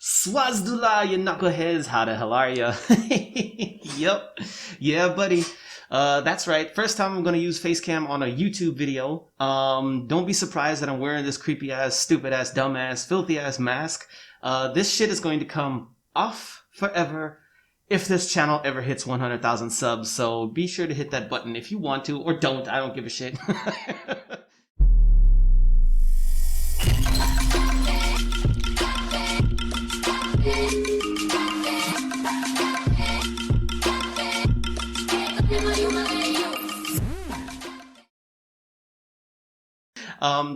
Swazdula, you knuckleheads, how the hell are ya? Yep, yeah, buddy. That's right. First time I'm gonna use Facecam on a YouTube video. Don't be surprised that I'm wearing this creepy ass, stupid ass, dumb ass, filthy ass mask. This shit is going to come off forever if this channel ever hits 100,000 subs. So be sure to hit that button if you want to, or don't. I don't give a shit.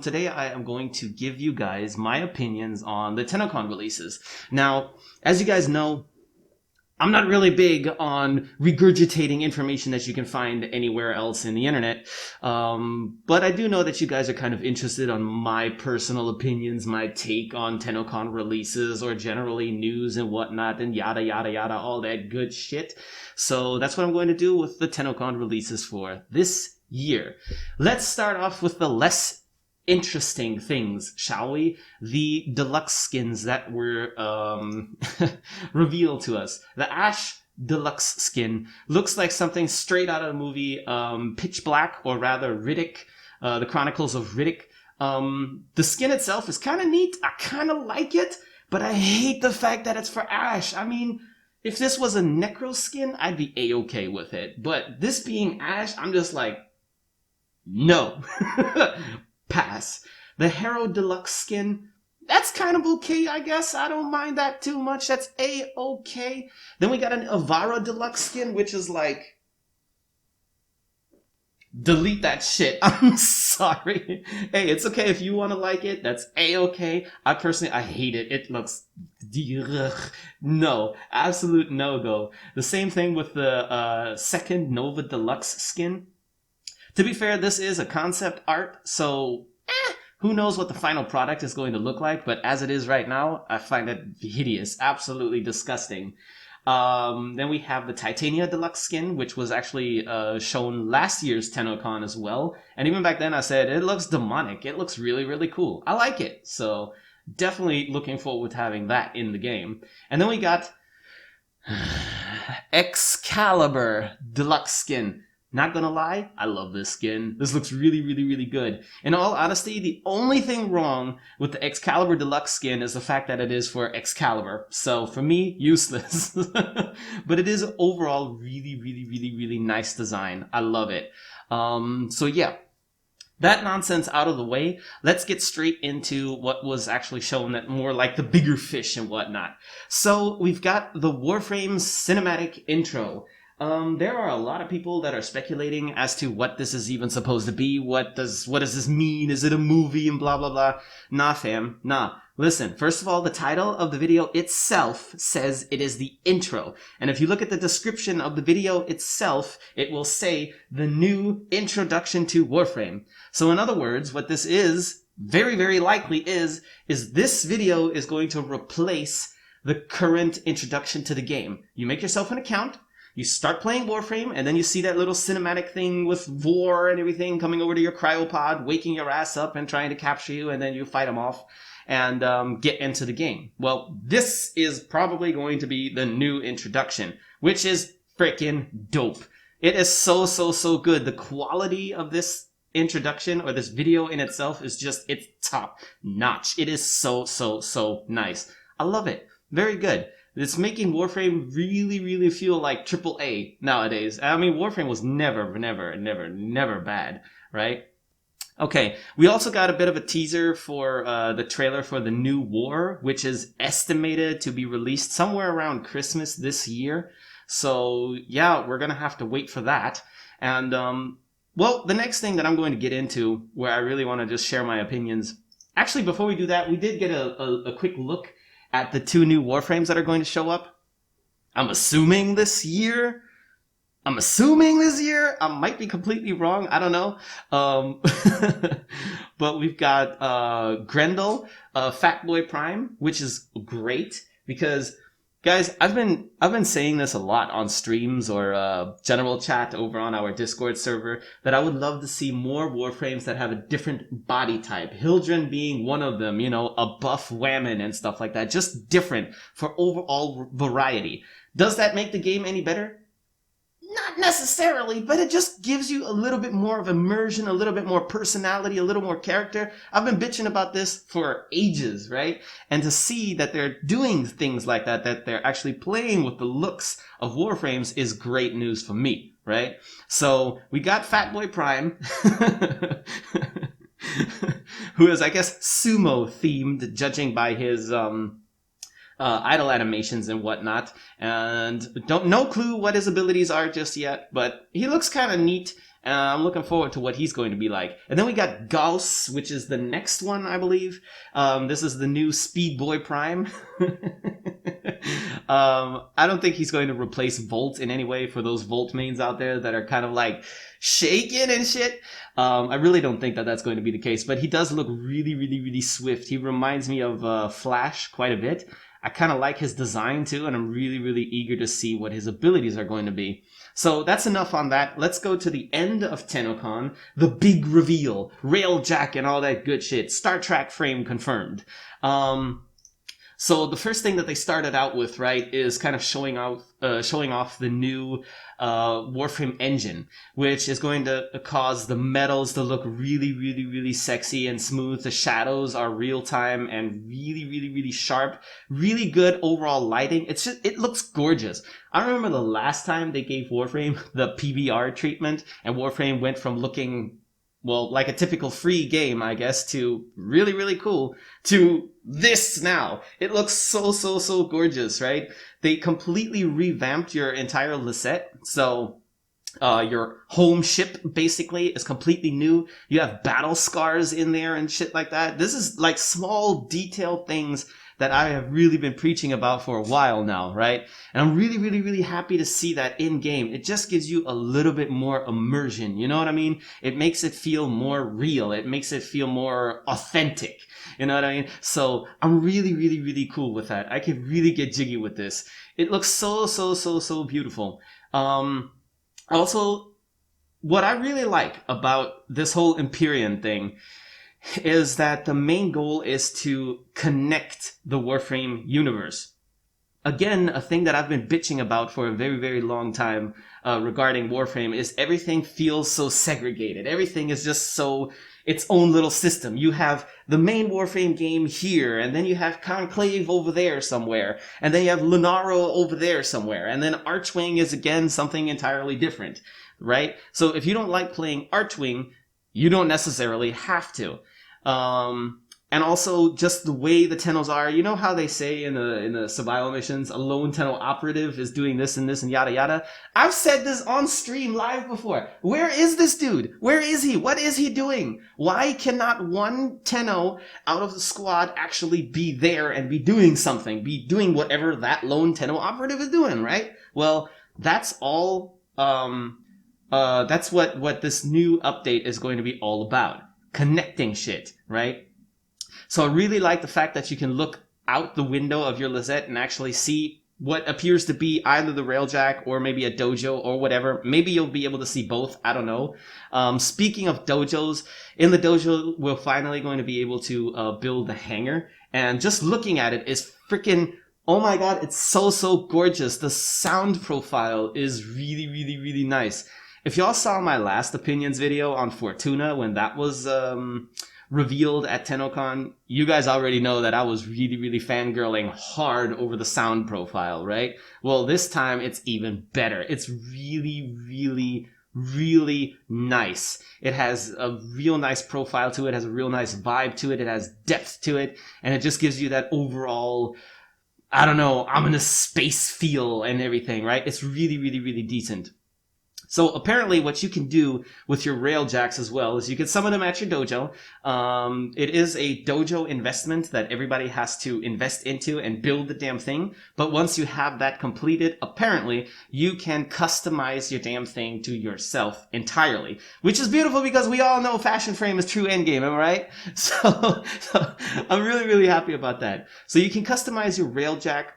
Today I am going to give you guys my opinions on the TennoCon releases. Now, as you guys know, I'm not really big on regurgitating information that you can find anywhere else in the internet. But I do know that you guys are kind of interested on my personal opinions, my take on TennoCon releases, or generally news and whatnot, and yada, yada, yada, all that good shit. So that's what I'm going to do with the TennoCon releases for this year. Let's start off with the less interesting things, shall we? The deluxe skins that were revealed to us. The Ash deluxe skin looks like something straight out of the movie Pitch Black, or rather Riddick, the Chronicles of Riddick. The skin itself is kind of neat. I kind of like it, but I hate the fact that it's for Ash. I mean, if this was a Necro skin, I'd be A-okay with it. But this being Ash, I'm just like, no. Pass. The Hero Deluxe skin, that's kind of okay, I guess. I don't mind that too much. That's A-okay. Then we got an Avara Deluxe skin, which is like, delete that shit. I'm sorry. Hey, it's okay if you want to like it. That's A-okay. I personally, I hate it. It looks... No. Absolute no-go. The same thing with the second Nova Deluxe skin. To be fair, this is a concept art, so who knows what the final product is going to look like, but as it is right now, I find it hideous, absolutely disgusting. Then we have the Titania Deluxe skin, which was actually shown last year's TennoCon as well, and even back then I said, it looks demonic, it looks really, really cool. I like it, so definitely looking forward to having that in the game. And then we got Excalibur Deluxe skin. Not gonna lie, I love this skin. This looks really, really, really good. In all honesty, the only thing wrong with the Excalibur Deluxe skin is the fact that it is for Excalibur. So for me, useless. But it is overall really, really, really, really nice design. I love it. So yeah, that nonsense out of the way, let's get straight into what was actually shown, that more like the bigger fish and whatnot. So we've got the Warframe cinematic intro. There are a lot of people that are speculating as to what this is even supposed to be. What does this mean? Is it a movie and blah, blah, blah? Nah, fam. Nah. Listen, first of all, the title of the video itself says it is the intro. And if you look at the description of the video itself, it will say the new introduction to Warframe. So in other words, what this is, very, very likely is this video is going to replace the current introduction to the game. You make yourself an account. You start playing Warframe, and then you see that little cinematic thing with War and everything coming over to your cryopod, waking your ass up and trying to capture you, and then you fight them off and get into the game. Well, this is probably going to be the new introduction, which is freaking dope. It is so, so, so good. The quality of this introduction, or this video in itself, is just, it's top notch. It is so, so, so nice. I love it. Very good. It's making Warframe really, really feel like AAA nowadays. I mean, Warframe was never, never, never, never bad, right? Okay, we also got a bit of a teaser for the trailer for the new War, which is estimated to be released somewhere around Christmas this year. So, yeah, we're going to have to wait for that. And, well, the next thing that I'm going to get into, where I really want to just share my opinions. Actually, before we do that, we did get a quick look at the two new Warframes that are going to show up. I'm assuming this year. I might be completely wrong. I don't know. But we've got Grendel, Fatboy Prime, which is great because Guys, I've been saying this a lot on streams or general chat over on our Discord server that I would love to see more Warframes that have a different body type. Hildren being one of them, you know, a buff Whammon and stuff like that. Just different for overall variety. Does that make the game any better? Not necessarily, but it just gives you a little bit more of immersion, a little bit more personality, a little more character. I've been bitching about this for ages, right? And to see that they're doing things like that, that they're actually playing with the looks of Warframes is great news for me, right? So we got Fatboy Prime, who is, I guess, sumo themed, judging by his idle animations and whatnot, and no clue what his abilities are just yet, but he looks kind of neat. I'm looking forward to what he's going to be like. And then we got Gauss, which is the next one, I believe. This is the new Speed Boy Prime. I don't think he's going to replace Volt in any way for those Volt mains out there that are kind of like shaking and shit. I really don't think that that's going to be the case, but he does look really, really, really swift. He reminds me of Flash quite a bit. I kind of like his design too, and I'm really, really eager to see what his abilities are going to be. So that's enough on that. Let's go to the end of TennoCon, the big reveal, Railjack and all that good shit. Star Trek frame confirmed. So the first thing that they started out with, right, is kind of showing off the new Warframe engine, which is going to cause the metals to look really, really, really sexy and smooth. The shadows are real time and really, really, really sharp. Really good overall lighting. It looks gorgeous. I remember the last time they gave Warframe the PBR treatment, and Warframe went from looking, well, like a typical free game, I guess, to really, really cool, to this now. It looks so, so, so gorgeous, right? They completely revamped your entire Lisette. So, your home ship, basically, is completely new. You have battle scars in there and shit like that. This is like small, detailed things that I have really been preaching about for a while now, right? And I'm really, really, really happy to see that in game. It just gives you a little bit more immersion, you know what I mean? It makes it feel more real. It makes it feel more authentic, you know what I mean? So I'm really, really, really cool with that. I can really get jiggy with this. It looks so, so, so, so beautiful. Also, what I really like about this whole Empyrean thing is that the main goal is to connect the Warframe universe. Again, a thing that I've been bitching about for a very, very long time regarding Warframe is everything feels so segregated. Everything is just so its own little system. You have the main Warframe game here, and then you have Conclave over there somewhere, and then you have Lunaro over there somewhere, and then Archwing is again something entirely different, right? So if you don't like playing Archwing, you don't necessarily have to. And also just the way the Tennos are, you know how they say in the survival missions, a lone Tenno operative is doing this and yada yada? I've said this on stream live before. Where is this dude? Where is he? What is he doing? Why cannot one Tenno out of the squad actually be there and be doing something? Be doing whatever that lone Tenno operative is doing, right? Well, that's all, that's what this new update is going to be all about. Connecting shit, right? So I really like the fact that you can look out the window of your Lisette and actually see what appears to be either the Railjack or maybe a dojo or whatever. Maybe you'll be able to see both. I don't know. Speaking of dojos, in the dojo, we're finally going to be able to build the hangar. And just looking at it is freaking... Oh my god, it's so, so gorgeous. The sound profile is really, really, really nice. If y'all saw my last opinions video on Fortuna when that was revealed at TennoCon, you guys already know that I was really, really fangirling hard over the sound profile, right? Well, this time it's even better. It's really, really, really nice. It has a real nice profile to it, has a real nice vibe to it, it has depth to it, and it just gives you that overall, I don't know, ominous space feel and everything, right? It's really, really, really decent. So apparently what you can do with your Railjacks as well is you can summon them at your dojo. It is a dojo investment that everybody has to invest into and build the damn thing. But once you have that completed, apparently you can customize your damn thing to yourself entirely. Which is beautiful because we all know Fashion Frame is true endgame, am I right? So I'm really, really happy about that. So you can customize your Railjack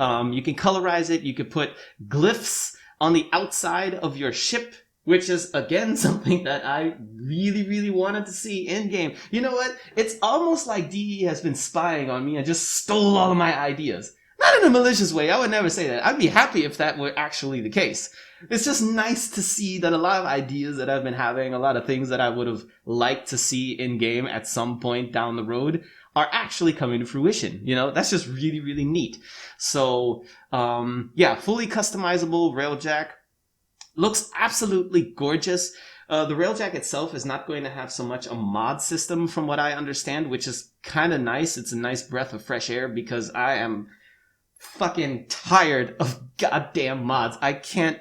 You can colorize it. You could put glyphs on the outside of your ship, which is, again, something that I really, really wanted to see in-game. You know what? It's almost like DE has been spying on me and just stole all of my ideas. Not in a malicious way. I would never say that. I'd be happy if that were actually the case. It's just nice to see that a lot of ideas that I've been having, a lot of things that I would have liked to see in-game at some point down the road are actually coming to fruition. You know, that's just really, really neat. So, yeah, fully customizable Railjack. Looks absolutely gorgeous. The Railjack itself is not going to have so much a mod system from what I understand, which is kind of nice. It's a nice breath of fresh air because I am fucking tired of goddamn mods. I can't.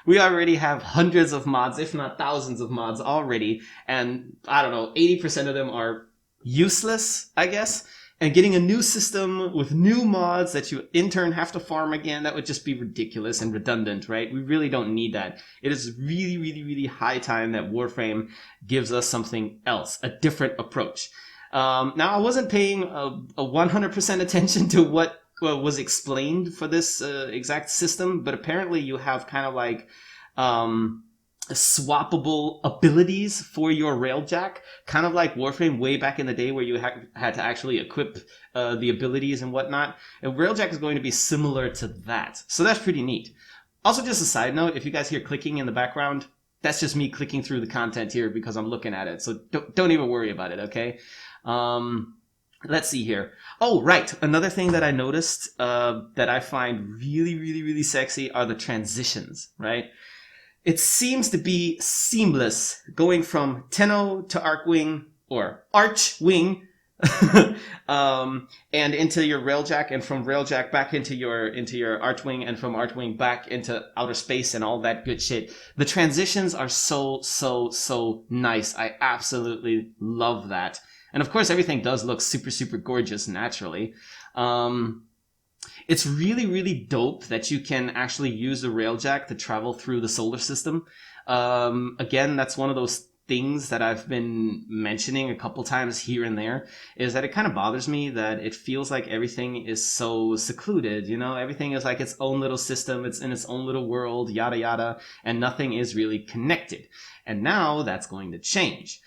We already have hundreds of mods, if not thousands of mods already. And I don't know, 80% of them are useless, I guess. And getting a new system with new mods that you in turn have to farm again, that would just be ridiculous and redundant, right? We really don't need that. It is really, really, really high time that Warframe gives us something else, a different approach. Now, I wasn't paying a 100% attention to what was explained for this exact system, but apparently you have kind of like swappable abilities for your Railjack, kind of like Warframe way back in the day where you had to actually equip the abilities and whatnot. And Railjack is going to be similar to that. So that's pretty neat. Also, just a side note, if you guys hear clicking in the background, that's just me clicking through the content here because I'm looking at it. So don't even worry about it, okay? Let's see here. Oh, right. Another thing that I noticed that I find really, really, really sexy are the transitions, right? It seems to be seamless going from Tenno to Archwing or Archwing and into your Railjack, and from Railjack back into your Archwing, and from Archwing back into outer space and all that good shit. The transitions are so nice. I absolutely love that. And of course, everything does look super, super gorgeous naturally. It's really, really dope that you can actually use the Railjack to travel through the solar system. Again, that's one of those things that I've been mentioning a couple times here and there, is that it kind of bothers me that it feels like everything is so secluded. You know, everything is like its own little system. It's in its own little world, yada, yada, and nothing is really connected. And now that's going to change.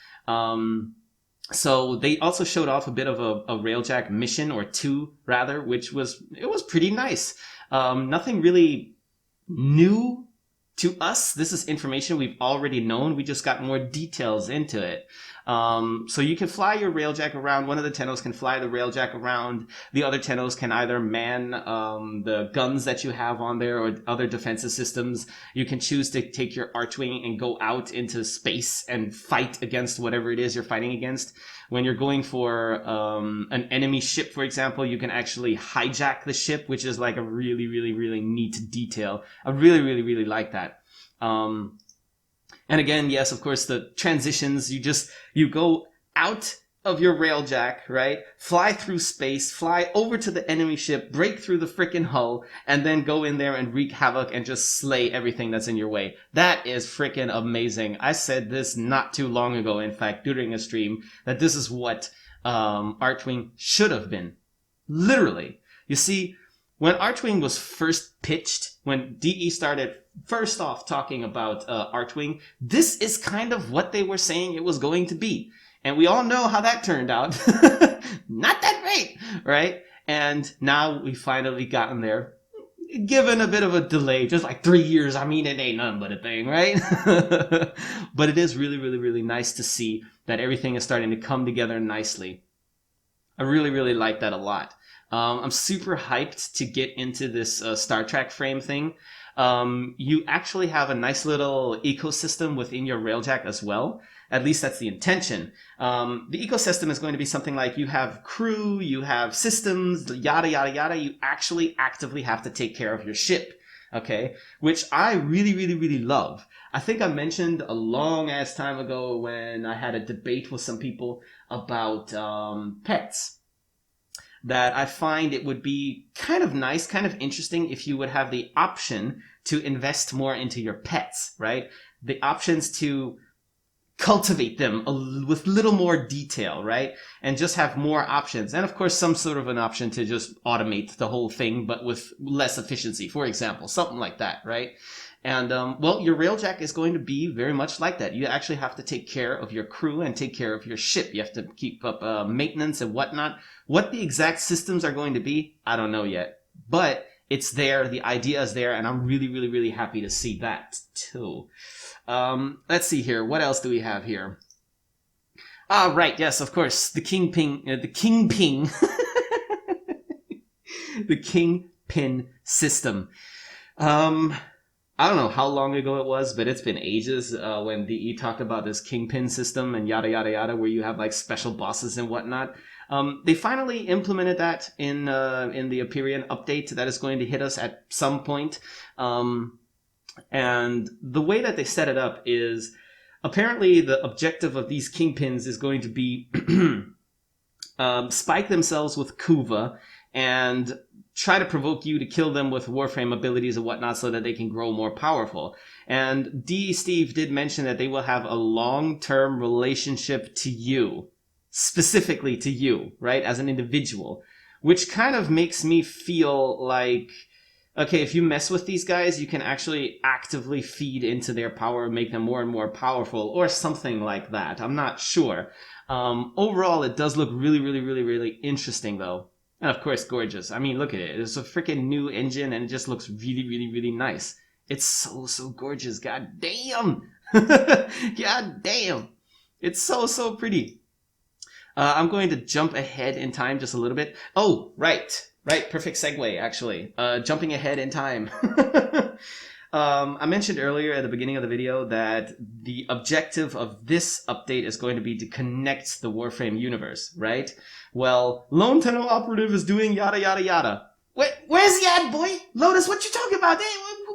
So they also showed off a bit of a Railjack mission, or two rather, which was pretty nice. Nothing really new to us. This is information we've already known. We just got more details into it. So you can fly your Railjack around. One of the Tennos can fly the Railjack around. The other Tennos can either man the guns that you have on there or other defensive systems. You can choose to take your Archwing and go out into space and fight against whatever it is you're fighting against. When you're going for an enemy ship, for example, you can actually hijack the ship, which is like a really, really, really neat detail. I really, really, really like that. And again, yes, of course, the transitions, you go out of your Railjack, right? Fly through space, fly over to the enemy ship, break through the frickin' hull, and then go in there and wreak havoc and just slay everything that's in your way. That is frickin' amazing. I said this not too long ago, in fact, during a stream, that this is what Archwing should have been. Literally. You see, when Archwing was first pitched, when DE started first off talking about Archwing, this is kind of what they were saying it was going to be. And we all know how that turned out. Not that great, right? And now we finally gotten there. Given a bit of a delay, just like 3 years. I mean, it ain't nothing but a thing, right? But it is really, really, really nice to see that everything is starting to come together nicely. I really, really like that a lot. I'm super hyped to get into this Star Trek frame thing. You actually have a nice little ecosystem within your Railjack as well. At least that's the intention. The ecosystem is going to be something like you have crew, you have systems, yada, yada, yada. You actually actively have to take care of your ship. Okay? Which I really, really, really love. I think I mentioned a long ass time ago when I had a debate with some people about pets, that I find it would be kind of nice, kind of interesting if you would have the option to invest more into your pets, right? The options to cultivate them with little more detail, right? And just have more options. And of course, some sort of an option to just automate the whole thing, but with less efficiency, for example, something like that, right? And, well, your railjack is going to be very much like that. You actually have to take care of your crew and take care of your ship. You have to keep up maintenance and whatnot. What the exact systems are going to be, I don't know yet. But it's there, the idea is there, and I'm really, really, really happy to see that, too. Let's see here. What else do we have here? Ah, right, yes, of course. The Kingpin, the Kingpin system. I don't know how long ago it was, but it's been ages when DE talked about this Kingpin system and yada, yada, yada, where you have like special bosses and whatnot. They finally implemented that in the Empyrean update that is going to hit us at some point. And the way that they set it up is apparently the objective of these Kingpins is going to be spike themselves with Kuva and try to provoke you to kill them with Warframe abilities and whatnot so that they can grow more powerful. And D. Steve did mention that they will have a long-term relationship to you, specifically to you, right, as an individual, which kind of makes me feel like, okay, if you mess with these guys, you can actually actively feed into their power, make them more and more powerful, or something like that. I'm not sure. Overall, it does look really, really, really, really interesting, though. And of course, gorgeous. I mean, look at it. It's a freaking new engine, and it just looks really, really, really nice. It's so, so gorgeous. God damn! God damn! It's so, so pretty. I'm going to jump ahead in time just a little bit. Oh, right. Right, perfect segue, actually. Jumping ahead in time. I mentioned earlier at the beginning of the video that the objective of this update is going to be to connect the Warframe universe, right? Well, Lone Tenno Operative is doing yada yada yada. Where's he at, boy? Lotus, what you talking about? Hey,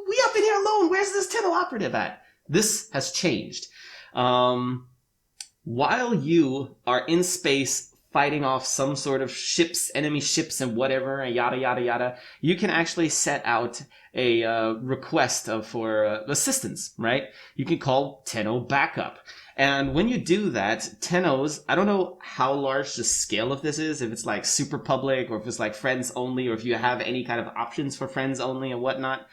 we up in here alone. Where's this Tenno Operative at? This has changed. While you are in space fighting off some sort of ships, enemy ships and whatever, and yada, yada, yada, you can actually set out a request for assistance, right? You can call Tenno backup. And when you do that, Tennos, I don't know how large the scale of this is, if it's like super public or if it's like friends only, or if you have any kind of options for friends only and whatnot,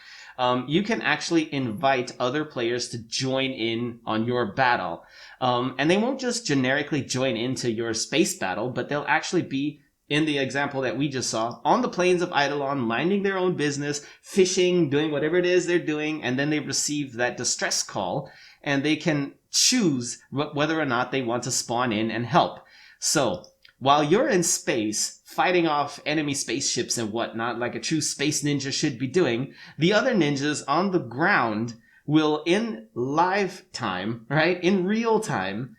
you can actually invite other players to join in on your battle. And they won't just generically join into your space battle, but they'll actually be, in the example that we just saw, on the plains of Eidolon, minding their own business, fishing, doing whatever it is they're doing, and then they receive that distress call, and they can choose whether or not they want to spawn in and help. So, while you're in space, fighting off enemy spaceships and whatnot, like a true space ninja should be doing, the other ninjas on the ground will, in live time, right, in real time,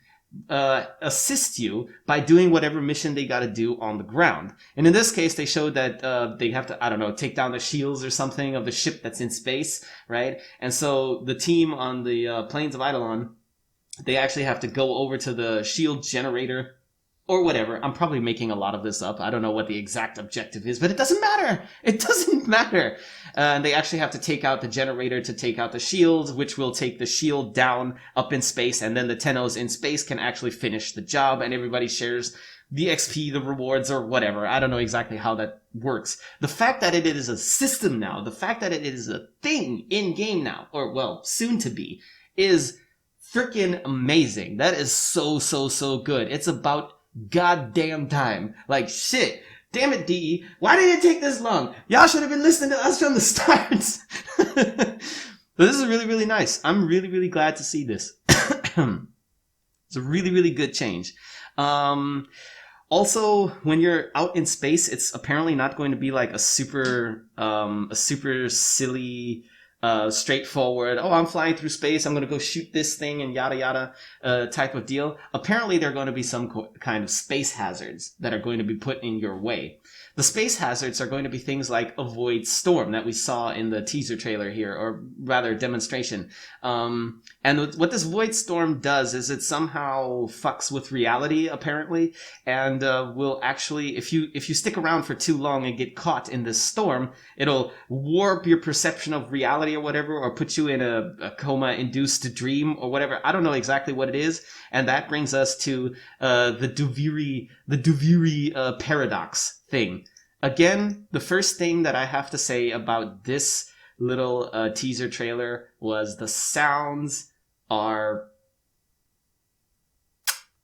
assist you by doing whatever mission they got to do on the ground. And in this case, they showed that they have to, I don't know, take down the shields or something of the ship that's in space, right? And so the team on the plains of Eidolon, they actually have to go over to the shield generator or whatever. I'm probably making a lot of this up. I don't know what the exact objective is, but it doesn't matter. It doesn't matter. And they actually have to take out the generator to take out the shield, which will take the shield down up in space, and then the Tennos in space can actually finish the job, and everybody shares the XP, the rewards, or whatever. I don't know exactly how that works. The fact that it is a system now, the fact that it is a thing in-game now, or, well, soon to be, is freaking amazing. That is so, so, so good. It's about goddamn time. Like, shit. Damn it, DE. Why did it take this long? Y'all should have been listening to us from the start. But this is really, really nice. I'm really, really glad to see this. It's a really, really good change. Also, when you're out in space, it's apparently not going to be like a super silly, straightforward, oh, I'm flying through space, I'm going to go shoot this thing and yada yada type of deal. Apparently, there are going to be some kind of space hazards that are going to be put in your way. The space hazards are going to be things like avoid storm that we saw in the teaser trailer here, or rather demonstration. And what this void storm does is it somehow fucks with reality, apparently, and will actually, if you stick around for too long and get caught in this storm, it'll warp your perception of reality or whatever, or put you in a coma-induced dream or whatever. I don't know exactly what it is. And that brings us to the Duviri paradox thing. Again, the first thing that I have to say about this little teaser trailer was the sounds are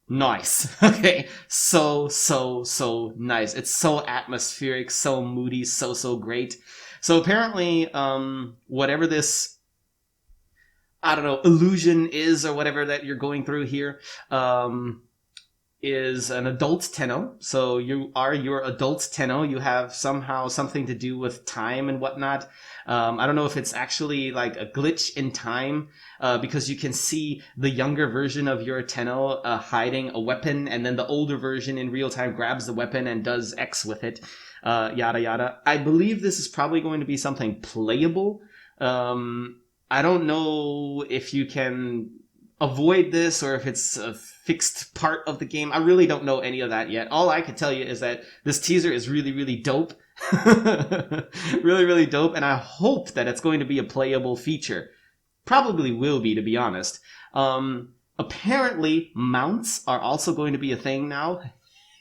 nice. Okay, so nice. It's so atmospheric, so moody, so great. So apparently, whatever this, I don't know, illusion is or whatever that you're going through here, is an adult Tenno. So you are your adult Tenno. You have somehow something to do with time and whatnot. I don't know if it's actually like a glitch in time, because you can see the younger version of your Tenno hiding a weapon, and then the older version in real time grabs the weapon and does X with it. Yada yada. I believe this is probably going to be something playable. I don't know if you can avoid this or if it's a fixed part of the game. I really don't know any of that yet. All I can tell you is that this teaser is really dope. really dope, and I hope that it's going to be a playable feature. Probably will be, to be honest. Apparently, mounts are also going to be a thing now.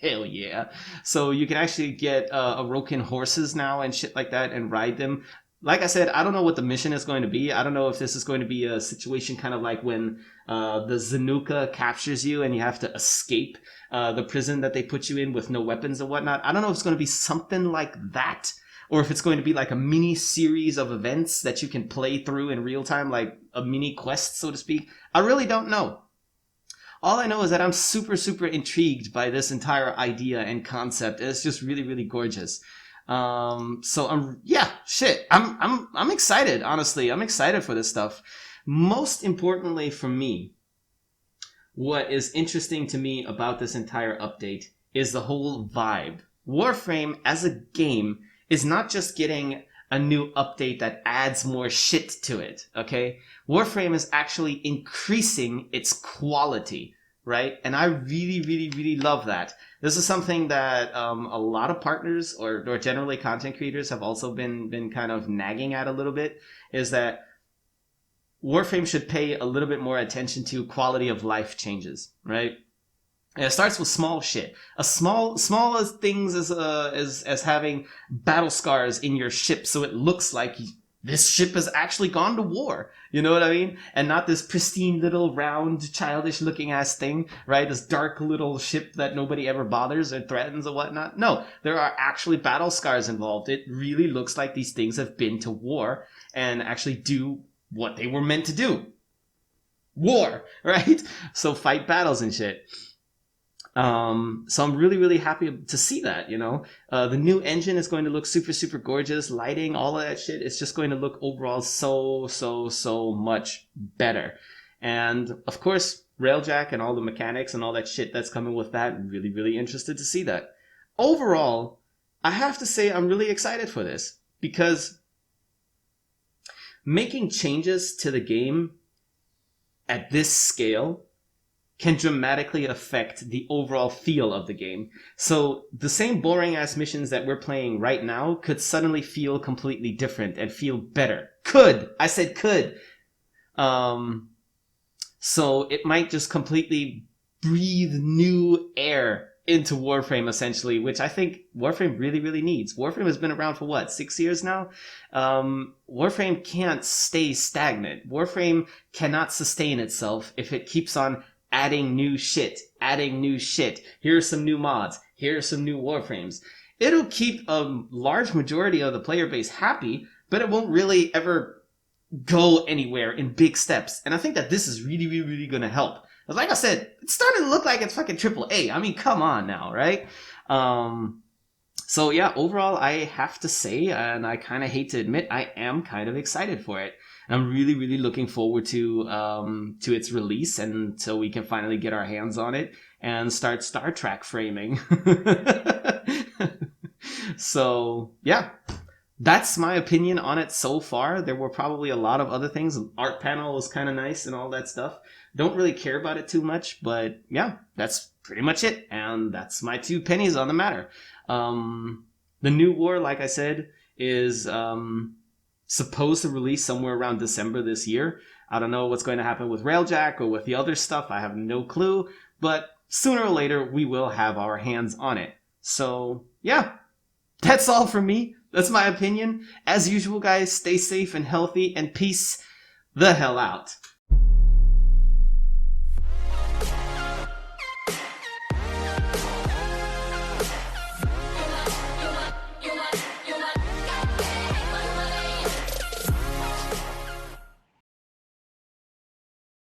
Hell yeah. So you can actually get Orokin horses now and shit like that and ride them. Like I said, I don't know what the mission is going to be. I don't know if this is going to be a situation kind of like when the Zanuka captures you and you have to escape the prison that they put you in with no weapons and whatnot. I don't know if it's going to be something like that, or if it's going to be like a mini series of events that you can play through in real time, like a mini quest, so to speak. I really don't know. All I know is that I'm super intrigued by this entire idea and concept. It's just really gorgeous. So I'm excited, honestly. I'm excited for this stuff. Most importantly for me, what is interesting to me about this entire update is the whole vibe. Warframe as a game is not just getting a new update that adds more shit to it, okay? Warframe is actually increasing its quality, right? And I really love that. This is something that a lot of partners or generally content creators have also been kind of nagging at a little bit, is that Warframe should pay a little bit more attention to quality of life changes, right? And it starts with small shit. Small as things as having battle scars in your ship, so it looks like this ship has actually gone to war. You know what I mean? And not this pristine little round, childish looking ass thing, right? This dark little ship that nobody ever bothers or threatens or whatnot. No, there are actually battle scars involved. It really looks like these things have been to war and actually do what they were meant to do. War, right? So fight battles and shit. So I'm really happy to see that, you know. The new engine is going to look super gorgeous. Lighting, all of that shit. It's just going to look overall so much better. And of course, Railjack and all the mechanics and all that shit that's coming with that. Really interested to see that. Overall, I have to say I'm really excited for this, because making changes to the game at this scale can dramatically affect the overall feel of the game. So the same boring ass missions that we're playing right now could suddenly feel completely different and feel better. Could! I said could! So it might just completely breathe new air into Warframe, essentially, which I think Warframe really needs. Warframe has been around for what, 6 years now? Warframe can't stay stagnant. Warframe cannot sustain itself if it keeps on adding new shit. Here are some new mods. Here are some new Warframes. It'll keep a large majority of the player base happy, but it won't really ever go anywhere in big steps. And I think that this is really going to help. Like I said, it's starting to look like it's fucking AAA. I mean, come on now, right? So yeah, overall, I have to say, and I kind of hate to admit, I am kind of excited for it. I'm really looking forward to its release, and so we can finally get our hands on it and start Star Trek framing. So yeah, that's my opinion on it so far. There were probably a lot of other things. Art panel was kind of nice and all that stuff. Don't really care about it too much, but yeah, that's pretty much it. And that's my 2 pennies on the matter. The new war, like I said, is supposed to release somewhere around December this year. I don't know what's going to happen with Railjack or with the other stuff. I have no clue. But sooner or later, we will have our hands on it. So, yeah. That's all from me. That's my opinion. As usual, guys, stay safe and healthy, and peace the hell out.